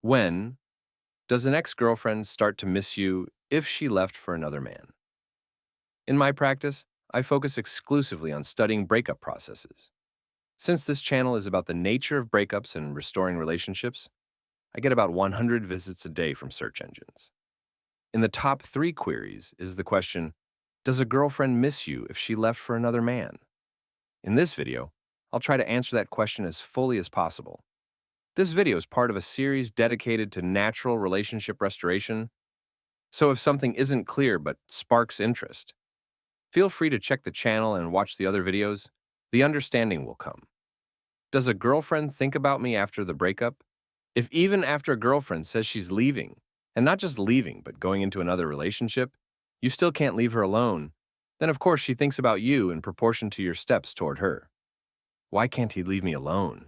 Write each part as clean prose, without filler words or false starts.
When does an ex-girlfriend start to miss you if she left for another man? In my practice, I focus exclusively on studying breakup processes. Since this channel is about the nature of breakups and restoring relationships, I get about 100 visits a day from search engines. In the top 3 queries is the question, does a girlfriend miss you if she left for another man? In this video, I'll try to answer that question as fully as possible. This video is part of a series dedicated to natural relationship restoration, so if something isn't clear but sparks interest, feel free to check the channel and watch the other videos. The understanding will come. Does a girlfriend think about me after the breakup? If even after a girlfriend says she's leaving, and not just leaving, but going into another relationship, you still can't leave her alone, then of course she thinks about you in proportion to your steps toward her. Why can't he leave me alone?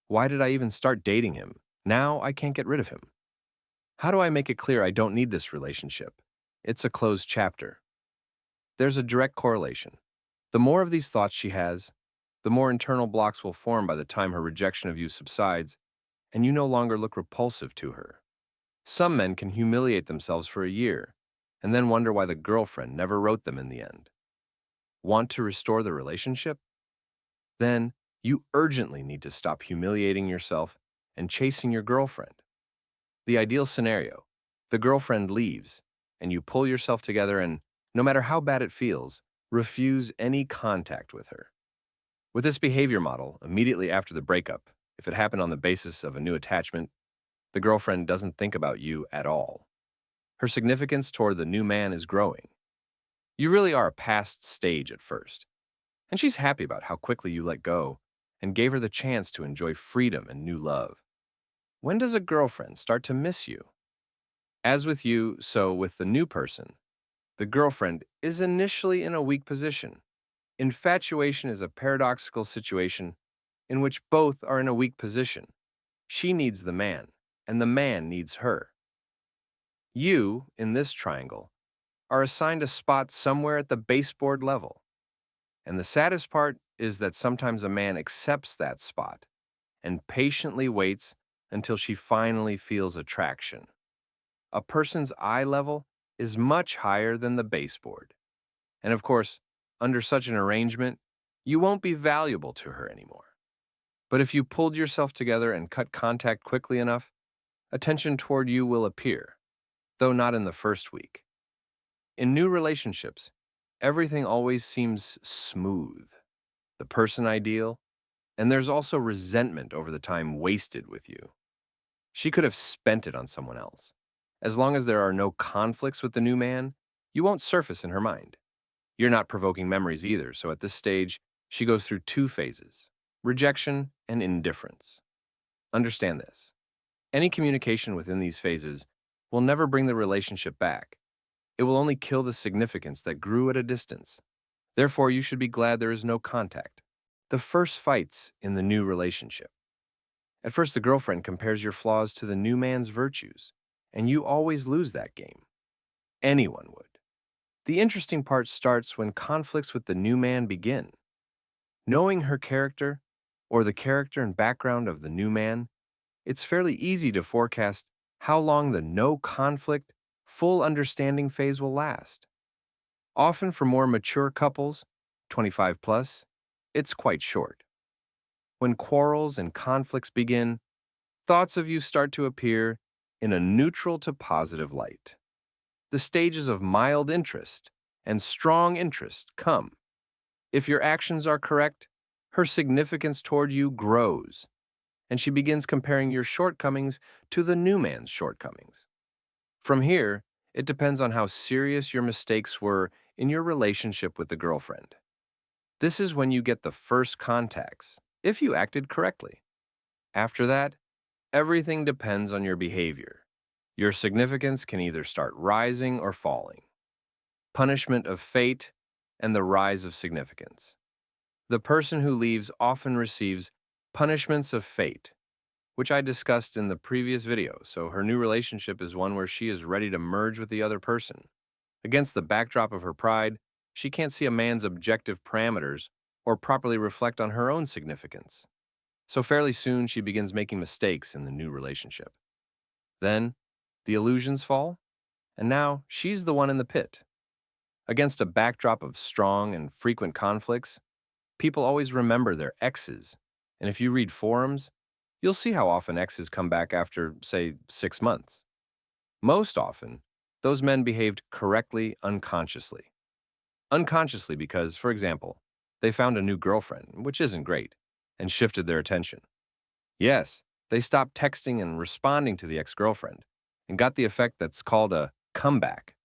Why did I even start dating him? Now I can't get rid of him. How do I make it clear I don't need this relationship? It's a closed chapter. There's a direct correlation. The more of these thoughts she has, the more internal blocks will form by the time her rejection of you subsides, and you no longer look repulsive to her. Some men can humiliate themselves for a year, and then wonder why the girlfriend never wrote them in the end. Want to restore the relationship? Then you urgently need to stop humiliating yourself and chasing your girlfriend. The ideal scenario, the girlfriend leaves, and you pull yourself together and, no matter how bad it feels, refuse any contact with her. With this behavior model, immediately after the breakup, if it happened on the basis of a new attachment, the girlfriend doesn't think about you at all. Her significance toward the new man is growing. You really are a past stage at first, and she's happy about how quickly you let go and gave her the chance to enjoy freedom and new love. When does a girlfriend start to miss you? As with you, so with the new person, the girlfriend is initially in a weak position. Infatuation is a paradoxical situation in which both are in a weak position. She needs the man, and the man needs her. You, in this triangle, are assigned a spot somewhere at the baseboard level. And the saddest part is that sometimes a man accepts that spot and patiently waits until she finally feels attraction. A person's eye level is much higher than the baseboard. And of course, under such an arrangement, you won't be valuable to her anymore. But if you pulled yourself together and cut contact quickly enough, attention toward you will appear, though not in the first week. In new relationships, everything always seems smooth, the person ideal, and there's also resentment over the time wasted with you. She could have spent it on someone else. As long as there are no conflicts with the new man, you won't surface in her mind. You're not provoking memories either, so at this stage, she goes through 2 phases, rejection and indifference. Understand this. Any communication within these phases will never bring the relationship back. It will only kill the significance that grew at a distance. Therefore, you should be glad there is no contact. The first fights in the new relationship. At first, the girlfriend compares your flaws to the new man's virtues, and you always lose that game. Anyone would. The interesting part starts when conflicts with the new man begin. Knowing her character, or the character and background of the new man, it's fairly easy to forecast how long the no conflict, full understanding phase will last. Often for more mature couples, 25 plus, it's quite short. When quarrels and conflicts begin, thoughts of you start to appear in a neutral to positive light. The stages of mild interest and strong interest come. If your actions are correct, her significance toward you grows, and she begins comparing your shortcomings to the new man's shortcomings. From here, it depends on how serious your mistakes were in your relationship with the girlfriend. This is when you get the first contacts, if you acted correctly. After that, everything depends on your behavior. Your significance can either start rising or falling. Punishment of fate and the rise of significance. The person who leaves often receives punishments of fate, which I discussed in the previous video, so her new relationship is one where she is ready to merge with the other person. Against the backdrop of her pride, she can't see a man's objective parameters or properly reflect on her own significance. So fairly soon, she begins making mistakes in the new relationship. Then, the illusions fall, and now she's the one in the pit. Against a backdrop of strong and frequent conflicts, people always remember their exes. And if you read forums, you'll see how often exes come back after, say, 6 months. Most often, those men behaved correctly unconsciously. Unconsciously because, for example, they found a new girlfriend, which isn't great, and shifted their attention. Yes, they stopped texting and responding to the ex girlfriend and got the effect that's called a comeback.